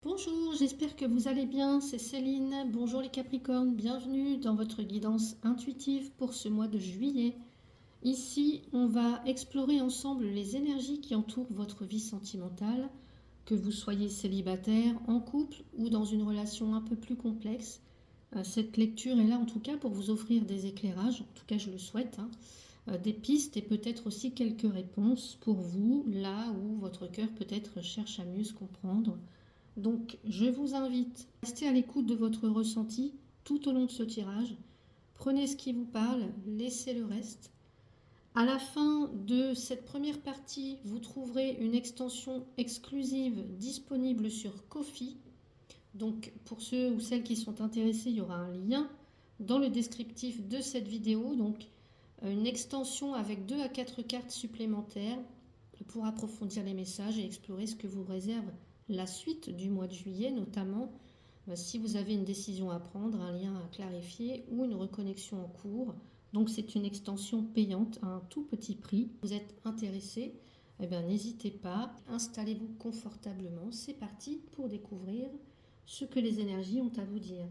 Bonjour, j'espère que vous allez bien, c'est Céline. Bonjour les Capricornes, bienvenue dans votre guidance intuitive pour ce mois de juillet. Ici, on va explorer ensemble les énergies qui entourent votre vie sentimentale, que vous soyez célibataire, en couple ou dans une relation un peu plus complexe. Cette lecture est là en tout cas pour vous offrir des éclairages, en tout cas je le souhaite, des pistes et peut-être aussi quelques réponses pour vous, là où votre cœur peut-être cherche à mieux se comprendre. Donc, je vous invite à rester à l'écoute de votre ressenti tout au long de ce tirage. Prenez ce qui vous parle, laissez le reste. À la fin de cette première partie, vous trouverez une extension exclusive disponible sur Ko-fi. Donc, pour ceux ou celles qui sont intéressés, il y aura un lien dans le descriptif de cette vidéo. Donc, une extension avec 2 à 4 cartes supplémentaires pour approfondir les messages et explorer ce que vous réserve la suite du mois de juillet, notamment si vous avez une décision à prendre, un lien à clarifier ou une reconnexion en cours. Donc c'est une extension payante à un tout petit prix. Vous êtes intéressé, eh bien, n'hésitez pas, installez-vous confortablement. C'est parti pour découvrir ce que les énergies ont à vous dire.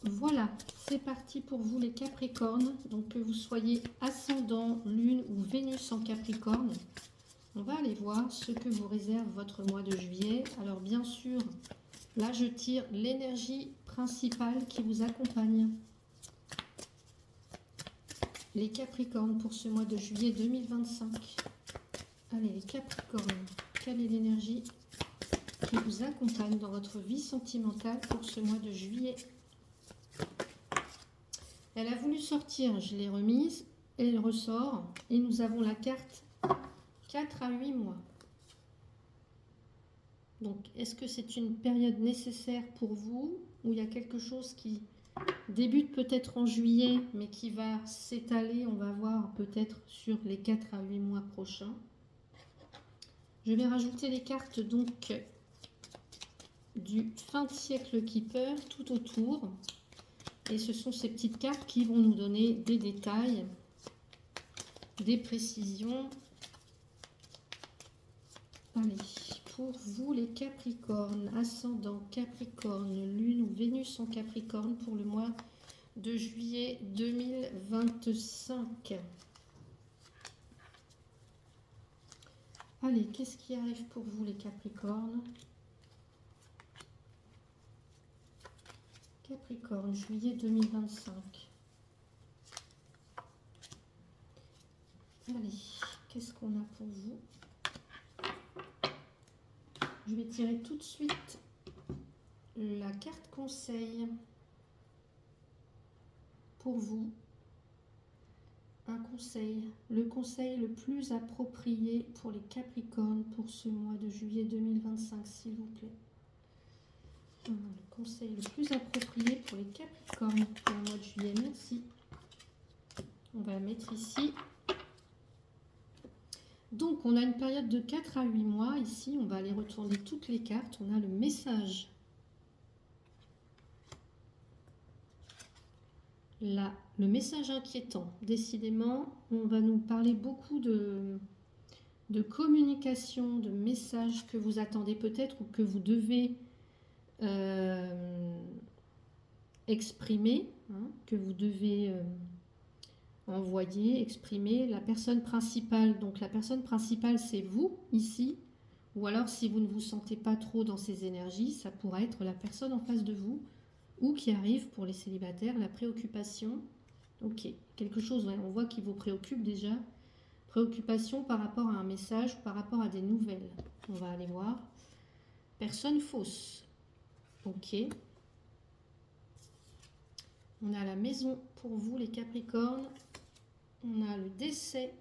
Voilà, c'est parti pour vous les Capricornes. Donc que vous soyez ascendant, lune ou Vénus en Capricorne, on va aller voir ce que vous réserve votre mois de juillet. Alors bien sûr, là je tire l'énergie principale qui vous accompagne. Les Capricornes pour ce mois de juillet 2025. Allez les Capricornes, quelle est l'énergie qui vous accompagne dans votre vie sentimentale pour ce mois de juillet? Elle a voulu sortir, je l'ai remise, elle ressort et nous avons la carte 4 à 8 mois. Donc, est-ce que c'est une période nécessaire pour vous ou il y a quelque chose qui débute peut-être en juillet mais qui va s'étaler, on va voir peut-être sur les 4 à 8 mois prochains? Je vais rajouter les cartes donc du fin de siècle Keeper tout autour. Et ce sont ces petites cartes qui vont nous donner des détails, des précisions. Allez, pour vous les Capricornes, ascendant Capricorne, Lune ou Vénus en Capricorne pour le mois de juillet 2025. Allez, qu'est-ce qui arrive pour vous les Capricornes? Capricorne, juillet 2025. Allez, qu'est-ce qu'on a pour vous? Je vais tirer tout de suite la carte conseil pour vous. Un conseil, le conseil le plus approprié pour les Capricornes pour ce mois de juillet 2025, s'il vous plaît. Le conseil le plus approprié pour les Capricornes pour le mois de juillet, merci. On va la mettre ici. Donc, on a une période de 4 à 8 mois. Ici, on va aller retourner toutes les cartes. On a le message. Là, le message inquiétant. Décidément, on va nous parler beaucoup de communication, de messages que vous attendez peut-être ou que vous devez exprimer, que vous devez envoyer, exprimer. La personne principale, donc la personne principale c'est vous ici, ou alors si vous ne vous sentez pas trop dans ces énergies, ça pourrait être la personne en face de vous, ou qui arrive pour les célibataires, la préoccupation. Ok, quelque chose, ouais, on voit qui vous préoccupe déjà. Préoccupation par rapport à un message, par rapport à des nouvelles. On va aller voir. Personne fausse. Ok. On a la maison pour vous les Capricornes. On a le décès.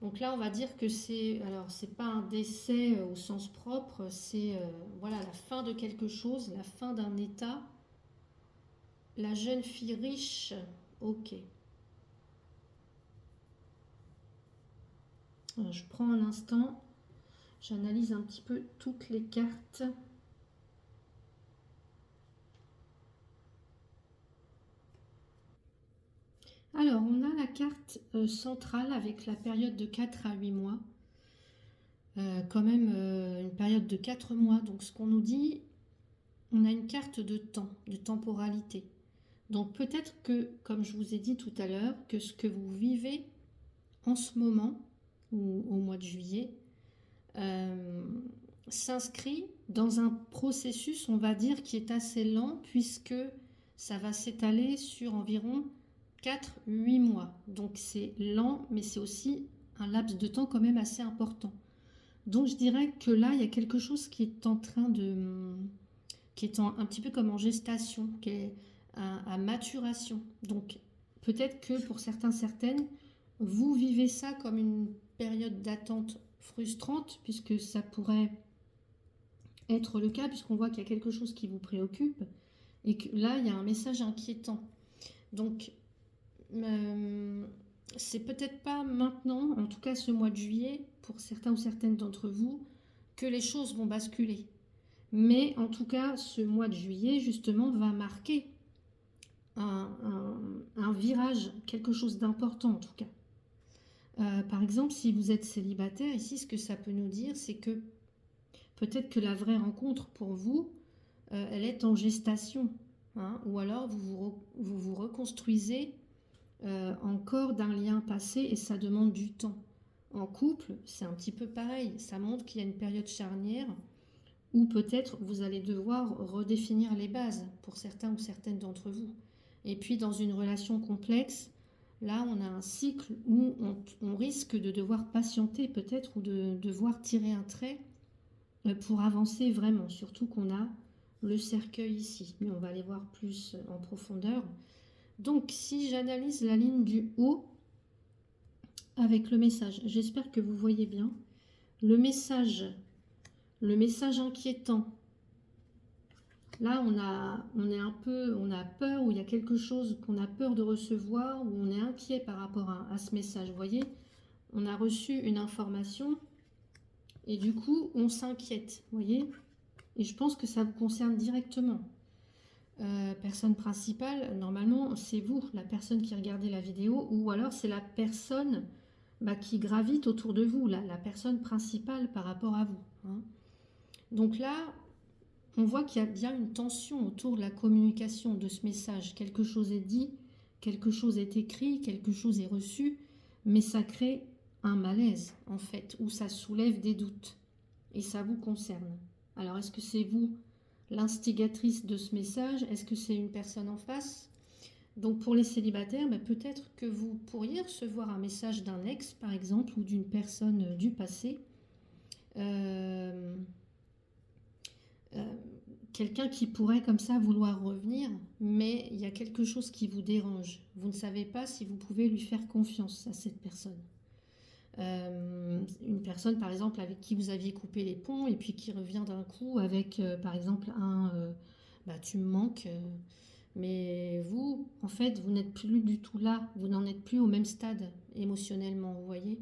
Donc là, on va dire que c'est, alors c'est pas un décès au sens propre, c'est voilà la fin de quelque chose, la fin d'un état. La jeune fille riche, ok. Alors, je prends un instant, j'analyse un petit peu toutes les cartes. Alors, on a la carte centrale avec la période de 4 à 8 mois. quand même une période de 4 mois. Donc ce qu'on nous dit, on a une carte de temps, de temporalité. Donc peut-être que, comme je vous ai dit tout à l'heure, que ce que vous vivez en ce moment, ou au mois de juillet, euh, s'inscrit dans un processus, on va dire, qui est assez lent, puisque ça va s'étaler sur environ 4-8 mois. Donc c'est lent, mais c'est aussi un laps de temps quand même assez important. Donc je dirais que là, il y a quelque chose qui est en train de... qui est un petit peu comme en gestation, qui est à maturation. Donc peut-être que pour certains, certaines, vous vivez ça comme une période d'attente frustrante, puisque ça pourrait être le cas, puisqu'on voit qu'il y a quelque chose qui vous préoccupe, et que là, il y a un message inquiétant. Donc, c'est peut-être pas maintenant, en tout cas ce mois de juillet, pour certains ou certaines d'entre vous, que les choses vont basculer. Mais en tout cas, ce mois de juillet, justement, va marquer un virage, quelque chose d'important en tout cas. Par exemple, si vous êtes célibataire, ici, ce que ça peut nous dire, c'est que peut-être que la vraie rencontre pour vous, elle est en gestation. Hein, ou alors vous reconstruisez encore d'un lien passé et ça demande du temps. En couple, c'est un petit peu pareil. Ça montre qu'il y a une période charnière où peut-être vous allez devoir redéfinir les bases pour certains ou certaines d'entre vous. Et puis dans une relation complexe, là on a un cycle où on risque de devoir patienter peut-être ou de devoir tirer un trait pour avancer vraiment, surtout qu'on a le cercueil ici, mais on va aller voir plus en profondeur. Donc si j'analyse la ligne du haut avec le message, j'espère que vous voyez bien, le message inquiétant. Là, on a peur, ou il y a quelque chose qu'on a peur de recevoir, ou on est inquiet par rapport à ce message. Vous voyez, on a reçu une information et du coup, on s'inquiète. Vous voyez, et je pense que ça vous concerne directement. Personne principale, normalement, c'est vous, la personne qui regardez la vidéo, ou alors c'est la personne qui gravite autour de vous, la personne principale par rapport à vous. Hein. Donc là, on voit qu'il y a bien une tension autour de la communication de ce message. Quelque chose est dit, quelque chose est écrit, quelque chose est reçu, mais ça crée un malaise, en fait, où ça soulève des doutes. Et ça vous concerne. Alors, est-ce que c'est vous l'instigatrice de ce message? Est-ce que c'est une personne en face? Donc, pour les célibataires, peut-être que vous pourriez recevoir un message d'un ex, par exemple, ou d'une personne du passé. Quelqu'un qui pourrait comme ça vouloir revenir, mais il y a quelque chose qui vous dérange. Vous ne savez pas si vous pouvez lui faire confiance à cette personne. Une personne par exemple avec qui vous aviez coupé les ponts et puis qui revient d'un coup avec par exemple tu me manques, mais vous en fait vous n'êtes plus du tout là, vous n'en êtes plus au même stade émotionnellement, vous voyez.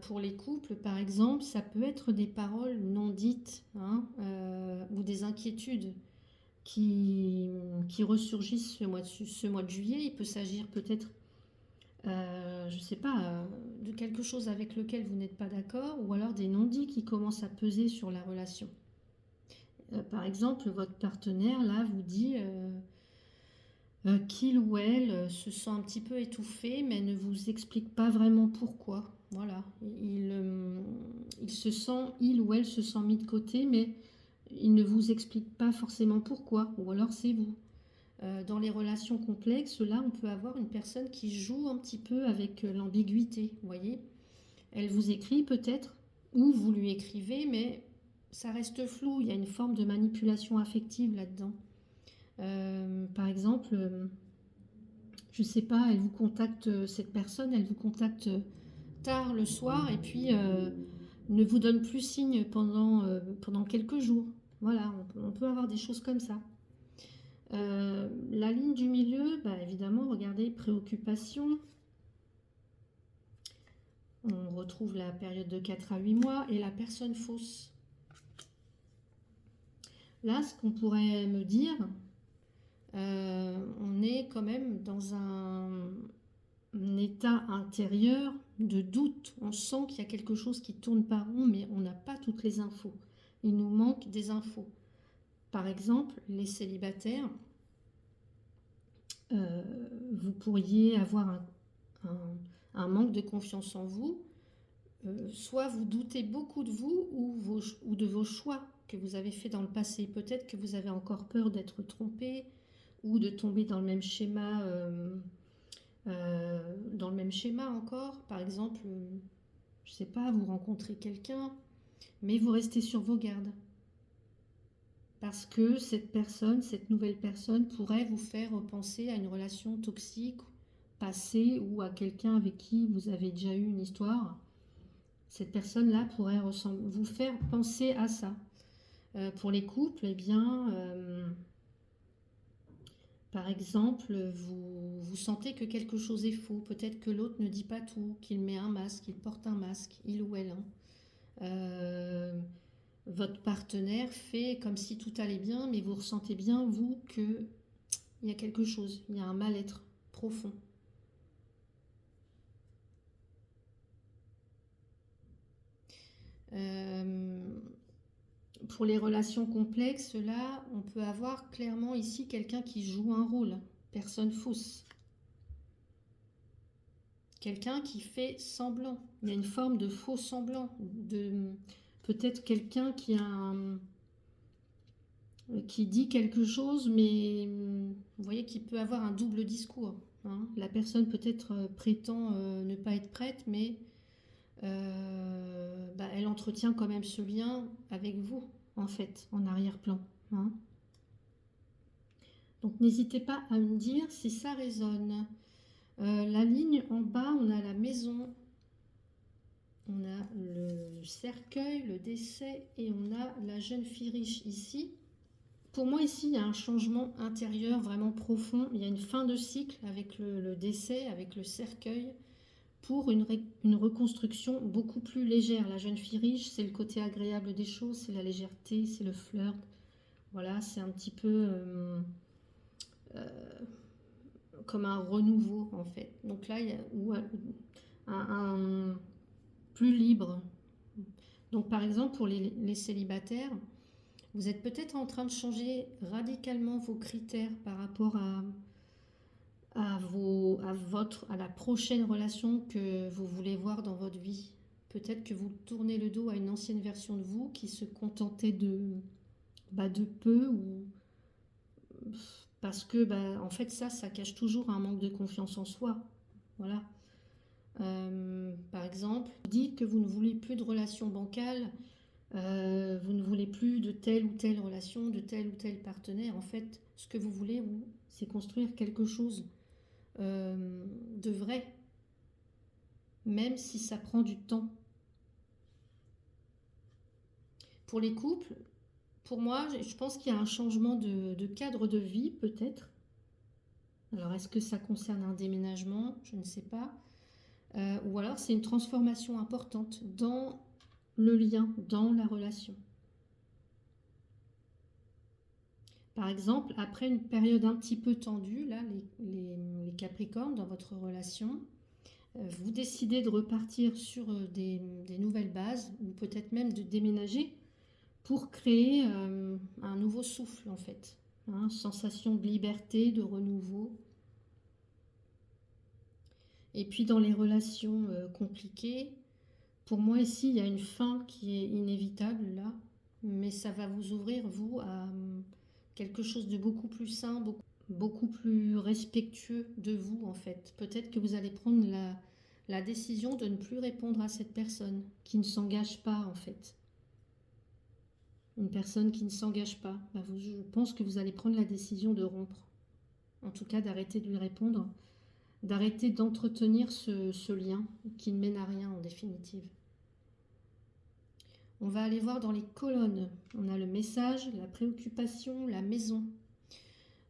Pour les couples, par exemple, ça peut être des paroles non dites, hein, ou des inquiétudes qui ressurgissent ce mois de juillet. Il peut s'agir peut-être, je ne sais pas, de quelque chose avec lequel vous n'êtes pas d'accord, ou alors des non-dits qui commencent à peser sur la relation. Par exemple, votre partenaire, là, vous dit qu'il ou elle se sent un petit peu étouffé, mais ne vous explique pas vraiment pourquoi. Voilà, il se sent, il ou elle se sent mis de côté, mais il ne vous explique pas forcément pourquoi, ou alors c'est vous. Dans les relations complexes, là, on peut avoir une personne qui joue un petit peu avec l'ambiguïté, vous voyez. Elle vous écrit peut-être, ou vous lui écrivez, mais ça reste flou, il y a une forme de manipulation affective là-dedans. Par exemple, je sais pas, elle vous contacte, cette personne, elle vous contacte tard le soir et puis ne vous donne plus signe pendant quelques jours. Voilà, on peut avoir des choses comme ça. La ligne du milieu, évidemment, regardez, préoccupation. On retrouve la période de 4 à 8 mois et la personne fausse. Là, ce qu'on pourrait me dire, on est quand même dans état intérieur de doute. On sent qu'il y a quelque chose qui tourne pas rond, mais on n'a pas toutes les infos. Il nous manque des infos. Par exemple, les célibataires, vous pourriez avoir un manque de confiance en vous. Soit vous doutez beaucoup de vous ou de vos choix que vous avez fait dans le passé. Peut-être que vous avez encore peur d'être trompé ou de tomber dans le même schéma. Dans le même schéma encore, par exemple, je sais pas, vous rencontrez quelqu'un, mais vous restez sur vos gardes. Parce que cette personne, cette nouvelle personne pourrait vous faire penser à une relation toxique passée ou à quelqu'un avec qui vous avez déjà eu une histoire. Cette personne-là pourrait vous faire penser à ça. Pour les couples, eh bien, par exemple, vous sentez que quelque chose est faux. Peut-être que l'autre ne dit pas tout, qu'il met un masque, qu'il porte un masque, il ou elle. Votre partenaire fait comme si tout allait bien, mais vous ressentez bien, vous, qu'il y a quelque chose, il y a un mal-être profond. Pour les relations complexes, là, on peut avoir clairement ici quelqu'un qui joue un rôle, personne fausse. Quelqu'un qui fait semblant. Il y a une forme de faux semblant. Peut-être quelqu'un qui dit quelque chose, mais vous voyez qu'il peut avoir un double discours. Hein. La personne peut-être prétend ne pas être prête, mais elle entretient quand même ce lien avec vous, en fait, en arrière-plan. Hein. Donc n'hésitez pas à me dire si ça résonne. La ligne en bas, on a la maison, on a le cercueil, le décès et on a la jeune fille riche ici. Pour moi ici, il y a un changement intérieur vraiment profond. Il y a une fin de cycle avec le décès, avec le cercueil, pour une reconstruction beaucoup plus légère. La jeune fille riche, c'est le côté agréable des choses, c'est la légèreté, c'est le flirt. Voilà, c'est un petit peu comme un renouveau en fait. Donc là, il y a un plus libre. Donc par exemple, pour les célibataires, vous êtes peut-être en train de changer radicalement vos critères par rapport à la prochaine relation que vous voulez voir dans votre vie. Peut-être que vous tournez le dos à une ancienne version de vous qui se contentait de peu ou parce que en fait ça cache toujours un manque de confiance en soi. Voilà. Par exemple, vous dites que vous ne voulez plus de relation bancale, vous ne voulez plus de telle ou telle relation, de tel ou tel partenaire. En fait, ce que vous voulez, c'est construire quelque chose de vrai, même si ça prend du temps. Pour les couples, pour moi, je pense qu'il y a un changement de cadre de vie, peut-être. Alors, est-ce que ça concerne un déménagement? Je ne sais pas. Ou alors, c'est une transformation importante dans le lien, dans la relation. Par exemple, après une période un petit peu tendue, là, les Capricornes, dans votre relation, vous décidez de repartir sur des nouvelles bases, ou peut-être même de déménager pour créer un nouveau souffle, en fait. Hein, sensation de liberté, de renouveau. Et puis dans les relations compliquées, pour moi ici, il y a une fin qui est inévitable, là, mais ça va vous ouvrir, vous, à quelque chose de beaucoup plus sain, beaucoup plus respectueux de vous, en fait. Peut-être que vous allez prendre la décision de ne plus répondre à cette personne qui ne s'engage pas, en fait. Une personne qui ne s'engage pas. Je pense que vous allez prendre la décision de rompre. En tout cas, d'arrêter de lui répondre, d'arrêter d'entretenir ce lien qui ne mène à rien, en définitive. On va aller voir dans les colonnes. On a le message, la préoccupation, la maison.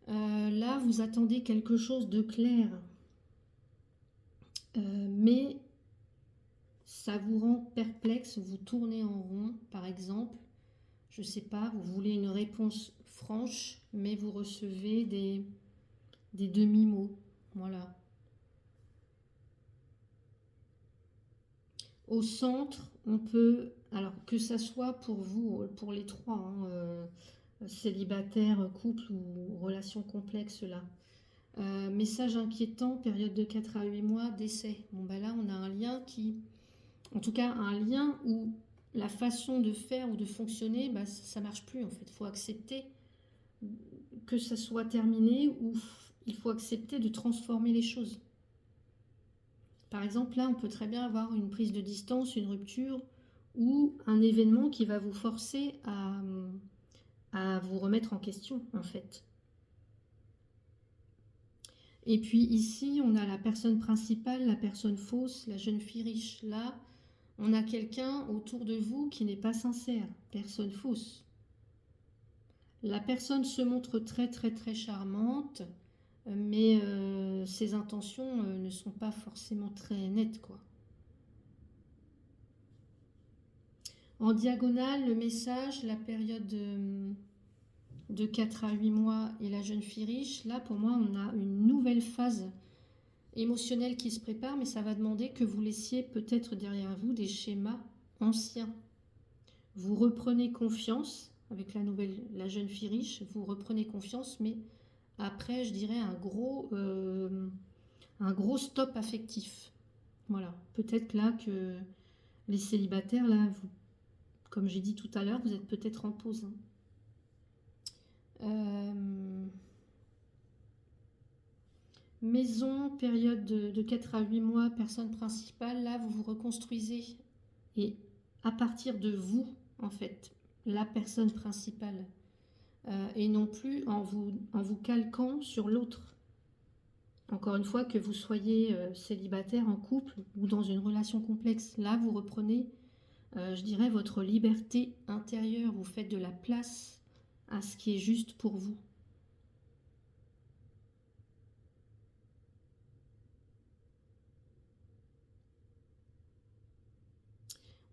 Là, vous attendez quelque chose de clair. Mais ça vous rend perplexe, vous tournez en rond, par exemple. Je ne sais pas, vous voulez une réponse franche, mais vous recevez des demi-mots. Voilà. Au centre, on peut, alors que ça soit pour vous, pour les trois, hein, célibataire, couple ou relation complexe là. Message inquiétant, période de 4 à 8 mois, décès. Bon bah là on a un lien qui, en tout cas un lien où la façon de faire ou de fonctionner, bah, ça marche plus en fait. Il faut accepter que ça soit terminé ou il faut accepter de transformer les choses. Par exemple, là, on peut très bien avoir une prise de distance, une rupture ou un événement qui va vous forcer à vous remettre en question, en fait. Et puis ici, on a la personne principale, la personne fausse, la jeune fille riche. Là, on a quelqu'un autour de vous qui n'est pas sincère, personne fausse. La personne se montre très très très charmante, mais ses intentions ne sont pas forcément très nettes, quoi. En diagonale, le message, la période de 4 à 8 mois et la jeune fille riche, là pour moi on a une nouvelle phase émotionnelle qui se prépare, mais ça va demander que vous laissiez peut-être derrière vous des schémas anciens. Vous reprenez confiance avec la jeune fille riche, vous reprenez confiance, mais après je dirais un gros stop affectif. Voilà, peut-être là que les célibataires, là, comme j'ai dit tout à l'heure, vous êtes peut-être en pause. Hein. Maison, période de 4 à 8 mois, personne principale, là vous vous reconstruisez et à partir de vous, en fait, la personne principale, et non plus en vous calquant sur l'autre. Encore une fois, que vous soyez célibataire, en couple ou dans une relation complexe, là vous reprenez, je dirais, votre liberté intérieure, vous faites de la place à ce qui est juste pour vous.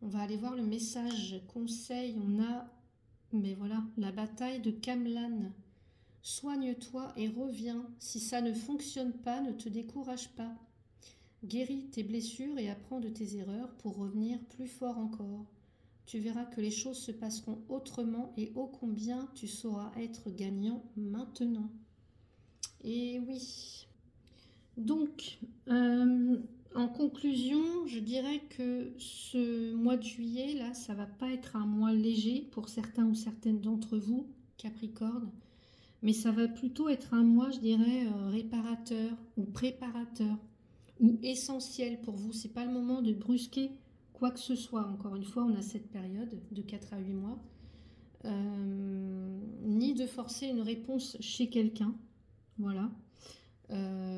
On va aller voir le message conseil. On a, mais voilà, la bataille de Camlan. Soigne-toi et reviens. Si ça ne fonctionne pas, ne te décourage pas. Guéris tes blessures et apprends de tes erreurs pour revenir plus fort encore. Tu verras que les choses se passeront autrement et ô combien tu sauras être gagnant maintenant. Et oui. Donc, en conclusion, je dirais que ce mois de juillet, là, ça va pas être un mois léger pour certains ou certaines d'entre vous, Capricorne, mais ça va plutôt être un mois, je dirais, réparateur ou préparateur ou essentiel pour vous. C'est pas le moment de brusquer quoi que ce soit. Encore une fois, on a cette période de 4 à 8 mois, ni de forcer une réponse chez quelqu'un. Voilà.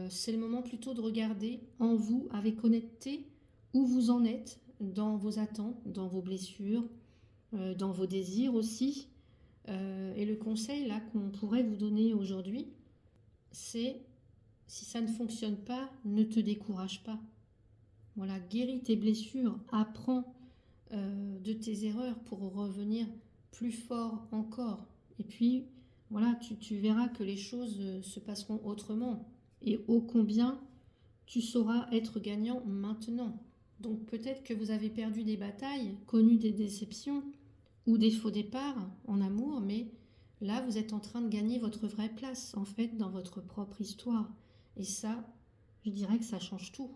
C'est le moment plutôt de regarder en vous avec honnêteté où vous en êtes dans vos attentes, dans vos blessures, dans vos désirs aussi. Et le conseil là qu'on pourrait vous donner aujourd'hui, c'est si ça ne fonctionne pas, ne te décourage pas. Voilà, guéris tes blessures, apprends de tes erreurs pour revenir plus fort encore. Et puis, voilà, tu verras que les choses se passeront autrement. Et ô combien tu sauras être gagnant maintenant. Donc peut-être que vous avez perdu des batailles, connu des déceptions ou des faux départs en amour, mais là vous êtes en train de gagner votre vraie place en fait dans votre propre histoire. Et ça, je dirais que ça change tout.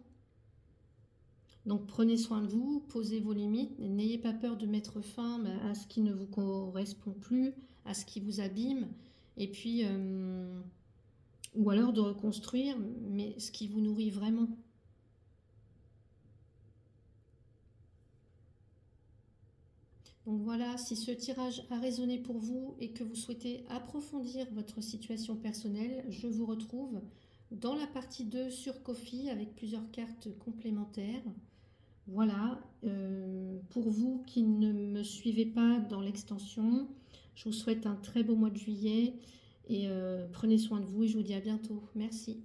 Donc prenez soin de vous, posez vos limites, n'ayez pas peur de mettre fin à ce qui ne vous correspond plus, à ce qui vous abîme, et puis ou alors de reconstruire, mais ce qui vous nourrit vraiment. Donc voilà, si ce tirage a résonné pour vous et que vous souhaitez approfondir votre situation personnelle, je vous retrouve dans la partie 2 sur Ko-fi avec plusieurs cartes complémentaires. Voilà, pour vous qui ne me suivez pas dans l'extension, je vous souhaite un très beau mois de juillet et prenez soin de vous et je vous dis à bientôt. Merci.